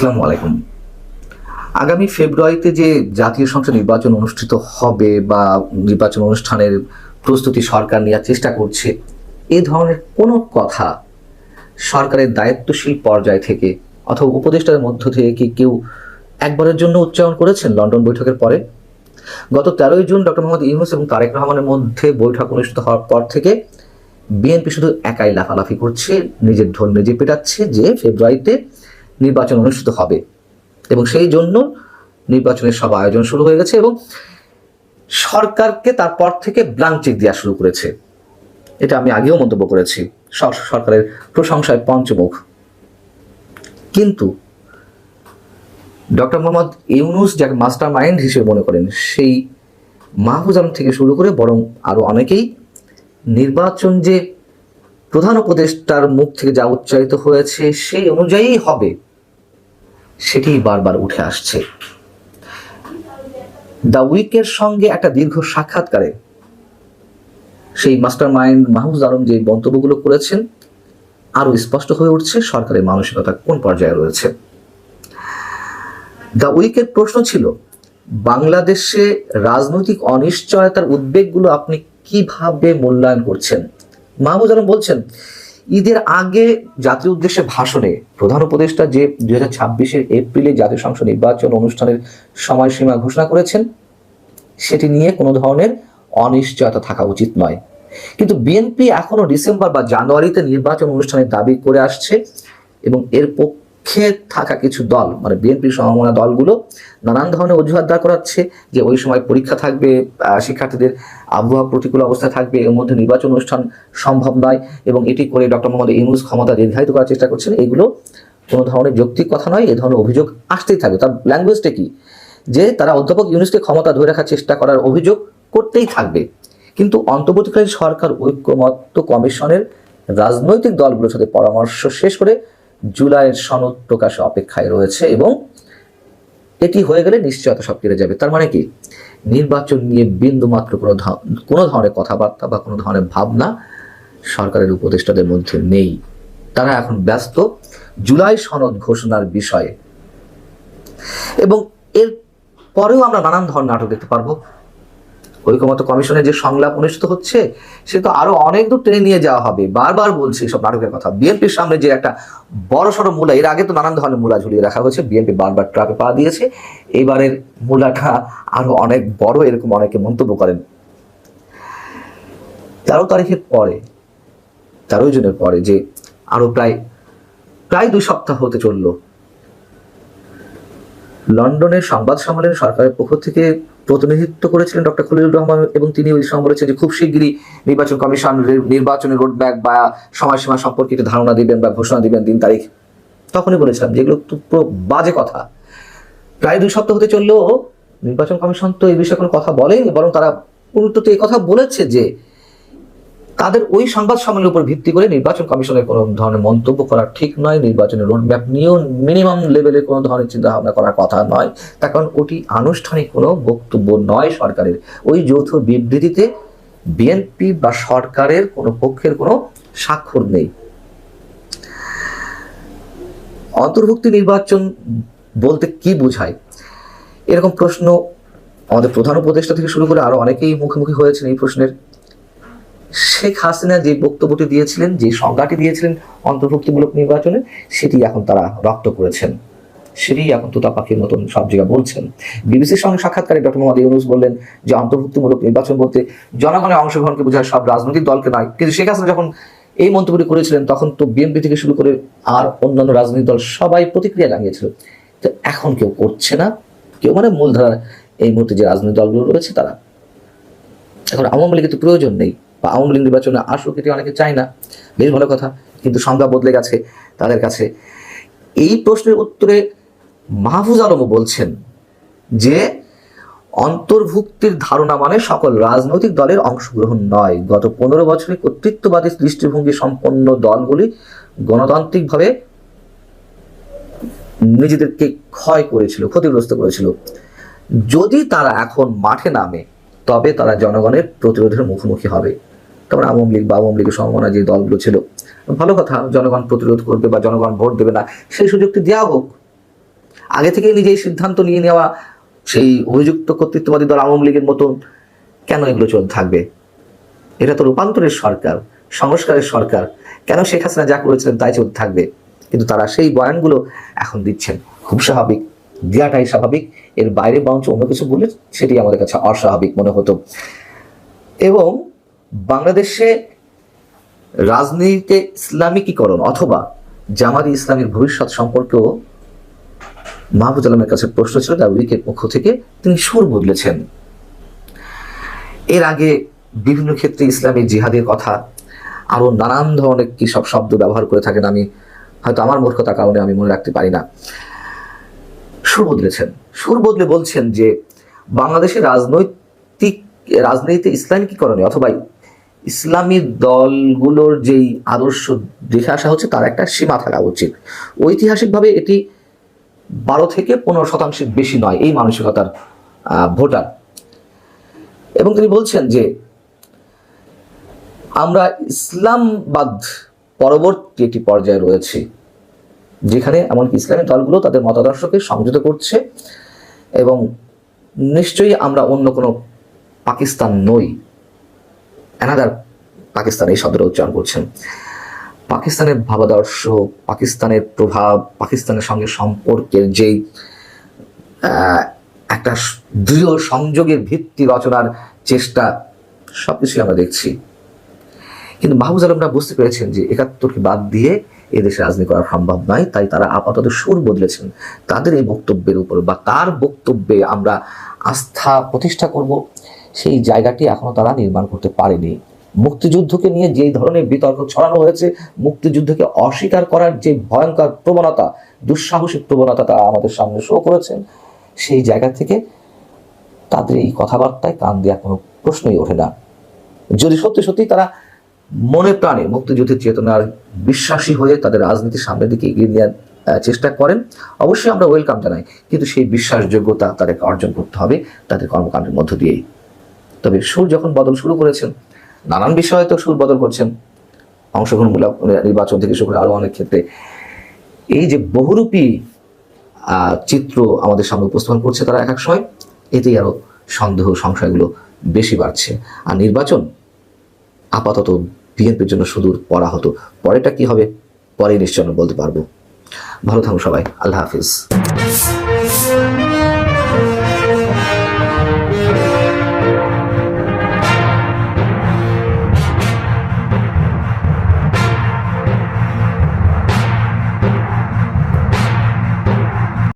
আসসালামু আলাইকুম। আগামী ফেব্রুয়ারিতে যে জাতীয় সংসদ নির্বাচন অনুষ্ঠিত হবে বা নির্বাচন অনুষ্ঠানের প্রস্তুতি সরকার নেওয়ার চেষ্টা করছে, এই ধরনের কোনো কথা সরকারের দায়িত্বশীল পর্যায় থেকে অথবা উপদেষ্টাদের মধ্য থেকে কি কেউ একবারের জন্য উচ্চারণ করেছেন লন্ডন বৈঠকের পরে? গত 13ই জুন ডক্টর মোহাম্মদ ইউনূস এবং তারেক রহমানের মধ্যে বৈঠক অনুষ্ঠিত হওয়ার পর থেকে বিএনপি শুধু একাই লাফালাফি করছে, নিজের ঢোল নিজে পেটাচ্ছে যে ফেব্রুয়ারিতে নির্বাচন অনুষ্ঠিত হবে এবং সেই জন্য নির্বাচনের সব আয়োজন শুরু হয়ে গেছে এবং সরকারকে তারপর থেকে ব্ল্যাঙ্ক চেক দেওয়া শুরু করেছে। এটা আমি আগেও মন্তব্য করেছি, সরকারের প্রশংসায় পঞ্চমুখ। কিন্তু ডক্টর মোহাম্মদ ইউনূস যাকে মাস্টার মাইন্ড হিসেবে মনে করেন, সেই মাহফুজ আলম থেকে শুরু করে বরং আরো অনেকেই নির্বাচন যে প্রধান উপদেষ্টার মুখ থেকে যা উচ্চারিত হয়েছে সেই অনুযায়ী হবে সেটি বারবার উঠে আসছে। দ্য উইকের সঙ্গে একটা দীর্ঘ সাক্ষাৎকারে সেই মাস্টার মাইন্ড মাহফুজ আলম যে মন্তব্যগুলো করেছেন আরো স্পষ্ট হয়ে উঠছে সরকারের মানসিকতা কোন পর্যায়ে রয়েছে। দ্য উইকের প্রশ্ন ছিল, বাংলাদেশে রাজনৈতিক অনিশ্চয়তার উদ্বেগগুলো আপনি কিভাবে মূল্যায়ন করছেন? মাহফুজ আলম বলছেন, ঈদের আগে জাতীয় উদ্দেশ্যে ভাষণে প্রধান উপদেষ্টা যে 2026 এপ্রিলে জাতীয় সংসদ নির্বাচন অনুষ্ঠানের সময়সীমা ঘোষণা করেছেন সেটি নিয়ে কোনো ধরনের অনিশ্চয়তা থাকা উচিত নয়। কিন্তু বিএনপি এখনো ডিসেম্বর বা জানুয়ারিতে নির্বাচন অনুষ্ঠানের দাবি করে আসছে এবং এর পক্ষে থাকা কিছু দল, মানে বিএনপির সমমনা দলগুলো নানান ধরনের অজুহাত দাঁড় করাচ্ছে যে ওই সময় পরীক্ষা থাকবে, শিক্ষার্থীদের আবহাওয়া প্রতিকূল অবস্থা থাকবে, এর মধ্যে নির্বাচন অনুষ্ঠান সম্ভব নয় এবং এটি করে ডক্টর মোহাম্মদ ইউনূস ক্ষমতা দীর্ঘায়িত করার চেষ্টা করছেন। এগুলো কোনো ধরনের যৌক্তিক কথা নয়, এ ধরনের অভিযোগ আসতেই থাকবে। তার ল্যাঙ্গুয়েজটা কি, যে তারা অধ্যাপক ইউনূসকে ক্ষমতা ধরে রাখার চেষ্টা করার অভিযোগ করতেই থাকবে। কিন্তু অন্তর্বর্তীকালীন সরকার ঐক্যমত্য কমিশনের রাজনৈতিক দলগুলোর সাথে পরামর্শ শেষ করে জুলাইয়ের সনদ প্রকাশে অপেক্ষায় রয়েছে এবং এটি হয়ে গেলে নিশ্চয়তা সব কেটে যাবে। তার মানে কি, নির্বাচন নিয়ে বিন্দু মাত্র কোনো ধরনের কথাবার্তা বা কোনো ধরনের ভাবনা সরকারের উপদেষ্টাদের মধ্যে নেই। তারা এখন ব্যস্ত জুলাই সনদ ঘোষণার বিষয়ে এবং এর পরেও আমরা নানান ধরনের নাটক দেখতে পারবো। ঐক্যমত্য কমিশনের যে সংলাপ অনুষ্ঠিত হচ্ছে সে তো আরো অনেক দূর টেনে নিয়ে যাওয়া হবে। বারবার বলছি সব নাটকের কথা। বিএনপির সামনে যে একটা বড় সড়ো মূলা, এর আগে তো নানান ধরনের মূলা ঝুলিয়ে রাখা হয়েছে, বিএনপি বারবার ট্রাপে পা দিয়েছে, এবারের মূলাটা আরো অনেক বড়, এরকম অনেকে মন্তব্য করেন। 13 তারিখের পরে, 13 জুনের পরে যে আরো প্রায় 2 সপ্তাহ হতে চললো, লন্ডনের সংবাদ সম্মেলনে সরকারের পক্ষ থেকে প্রতিনিধিত্ব করেছিলেন ডক্টর খলিলুর রহমান এবং তিনি ওই সময় বলেছেন যে খুব শিগগিরই নির্বাচন কমিশন নির্বাচনের রোডম্যাপ বা সময়সীমা সম্পর্কিত ধারণা দিবেন বা ঘোষণা দিবেন দিন তারিখ। তখনই বলেছিলাম যেগুলো তো পুরো বাজে কথা। প্রায় 2 সপ্তাহ হতে চললেও নির্বাচন কমিশন তো এই বিষয়ে কোনো কথা বলেনি, বরং তারা উল্টোতে এই কথা বলেছে যে তাদের ওই সংবাদ সম্মেলনের উপর ভিত্তি করে নির্বাচন কমিশনের কোনো ধরনের মন্তব্য করা ঠিক নয়, নির্বাচনের রোডম্যাপ নিয়েও মিনিমাম লেভেলে কোনো ধরনের চিন্তা ভাবনা করার কথা নয়। তার কারণ ওটি আনুষ্ঠানিক কোনো বক্তব্য নয় সরকারের। ওই যৌথ বিবৃতিতে বিএনপি বা সরকারের কোনো পক্ষের কোনো স্বাক্ষর নেই। অন্তর্ভুক্তি নির্বাচন বলতে কি বোঝায়, এরকম প্রশ্ন আমাদের প্রধান উপদেষ্টা থেকে শুরু করে আরো অনেকেই মুখোমুখি হয়েছেন এই প্রশ্নের। শেখ হাসিনা যে বক্তব্যটি দিয়েছিলেন, যে সংজ্ঞাটি দিয়েছিলেন অন্তর্ভুক্তিমূলক নির্বাচনে, সেটি এখন তারা রপ্ত করেছেন, সেটি এখন তোতা পাখির মতন সব জায়গায় বলছেন। বিবিসির সঙ্গে সাক্ষাৎকারে ডক্টর মোহাম্মদ ইউনূস বললেন যে অন্তর্ভুক্তিমূলক নির্বাচন বলতে জনগণের অংশগ্রহণকে বোঝায়, সব রাজনৈতিক দলকে নয়। কিন্তু শেখ হাসিনা যখন এই মন্তব্যটি করেছিলেন তখন তো বিএনপি থেকে শুরু করে আর অন্যান্য রাজনৈতিক দল সবাই প্রতিক্রিয়া জানিয়েছিল। তো এখন কেউ করছে না, কেউ মানে মূলধারা এই মুহূর্তে যে রাজনৈতিক দলগুলো রয়েছে তারা। এখন আওয়ামী লীগের তো প্রয়োজন নেই বা আওয়ামী লীগ নির্বাচনে আসুক, এটি অনেকে চায় না, বেশ ভালো কথা, কিন্তু সংজ্ঞা বদলে গেছে তাদের কাছে। এই প্রশ্নের উত্তরে মাহফুজ আলমও বলছেন যে অন্তর্ভুক্তির ধারণা মানে সকল রাজনৈতিক দলের অংশগ্রহণ নয়। গত 15 বছরে কর্তৃত্ববাদী দৃষ্টিভঙ্গি সম্পন্ন দলগুলি গণতান্ত্রিকভাবে নিজেদেরকে ক্ষয় করেছিল, ক্ষতিগ্রস্ত করেছিল। যদি তারা এখন মাঠে নামে তবে তারা জনগণের প্রতিরোধের মুখোমুখি হবে। তারপর আওয়ামী লীগ বা আওয়ামী লীগের সমমনা যে দলগুলো ছিল, ভালো কথা, জনগণ প্রতিরোধ করবে বা জনগণ ভোট দেবে না, সেই সুযোগটি দেওয়া হোক। আগে থেকে নিজেই সিদ্ধান্ত নিয়ে নেওয়া সেই অভিযুক্ত কর্তৃত্ববাদী দল আওয়ামী লীগের মতন কেন এগুলো চলতে থাকবে? এটা তো রূপান্তরের সরকার, সংস্কারের সরকার। কেন শেখ হাসিনা যা করেছিলেন তাই চলতে থাকবে? কিন্তু তারা সেই বয়ানগুলো এখন দিচ্ছেন, খুব স্বাভাবিক, দেওয়াটাই স্বাভাবিক। এর বাইরে বরঞ্চ অন্য কিছু বললে সেটি আমাদের কাছে অস্বাভাবিক মনে হতো। এবং বাংলাদেশে রাজনীতিতে ইসলামিকীকরণ অথবা জামাতি ইসলামের ভবিষ্যৎ সম্পর্কেও মাহফুজ আলমের কাছে প্রশ্ন ছিল। দ্য উইকের পক্ষ থেকে তিনি সুর বদলেছেন। এর আগে বিভিন্ন ক্ষেত্রে ইসলামী জিহাদের কথা আরো নানান ধরনের কি সব শব্দ ব্যবহার করে থাকেন, আমি হয়তো আমার মূর্খতার কারণে আমি মনে রাখতে পারি না। সুর বদলেছেন, সুর বদলে বলছেন যে বাংলাদেশের রাজনীতিতে ইসলামিকীকরণে অথবা ইসলামী দলগুলোর যেই আদর্শ দেখে আসা হচ্ছে তার একটা সীমা থাকা উচিত। ঐতিহাসিকভাবে এটি 12 থেকে 15% বেশি নয় এই মানসিকতার ভোটার। এবং তিনি বলছেন যে আমরা ইসলামবাদ পরবর্তী একটি পর্যায়ে রয়েছে, যেখানে এমনকি ইসলামী দলগুলো তাদের মতাদর্শকে সংযত করছে এবং নিশ্চয়ই আমরা অন্য কোনো পাকিস্তান নই, অ্যানাদার পাকিস্তান এই শব্দটা উচ্চারণ করছেন। পাকিস্তানের ভাবাদর্শ, পাকিস্তানের প্রভাব, পাকিস্তানের সঙ্গে সম্পর্কের যেই একটা দৃঢ় সংযোগের ভিত্তি রচনার চেষ্টা, সবকিছুই আমরা দেখছি। কিন্তু মাহফুজ আলমরা বুঝতে পেরেছেন যে 71কে বাদ দিয়ে এদেশে রাজনীতি করা সম্ভব নয়, তাই তারা আপাতত সুর বদলেছেন তাদের এই বক্তব্যের উপর, বা তার বক্তব্যে আমরা আস্থা প্রতিষ্ঠা করব সেই জায়গাটি এখনো তারা নির্মাণ করতে পারেনি। মুক্তিযুদ্ধকে নিয়ে যে ধরনের বিতর্ক ছড়ানো হয়েছে, মুক্তিযুদ্ধকে অস্বীকার করার যে ভয়ঙ্কর প্রবণতা, দুঃসাহসিক প্রবণতা তারা আমাদের সামনে শো করেছেন, সেই জায়গা থেকে তাদের এই কথাবার্তায় কান দেওয়ার কোনো প্রশ্নই ওঠে না। যদি সত্যি সত্যি তারা মনে প্রাণে মুক্তিযুদ্ধের চেতনার বিশ্বাসী হয়ে তাদের রাজনীতির সামনের দিকে এগিয়ে নেওয়ার চেষ্টা করেন, অবশ্যই আমরা ওয়েলকাম জানাই। কিন্তু সেই বিশ্বাসযোগ্যতা তাদেরকে অর্জন করতে হবে তাদের কর্মকাণ্ডের মধ্য দিয়েই। তবে সুর যখন বদল শুরু করেছেন, নানান বিষয়ে তো সুর বদল করছেন, অংশগ্রহণমূলক নির্বাচন থেকে শুরু করে আরো অনেক ক্ষেত্রে এই যে বহুরূপী চিত্র আমাদের সামনে উপস্থাপন করছে তারা এক এক সময়, এতেই আরো সন্দেহ সংশয়গুলো বেশি বাড়ছে। আর নির্বাচন আপাতত বিএনপির জন্য সুদূর পড়া হতো, পরেটা কি হবে পরে নিশ্চয় বলতে পারবো। ভালো থাকুন সবাই, আল্লাহ হাফিজ।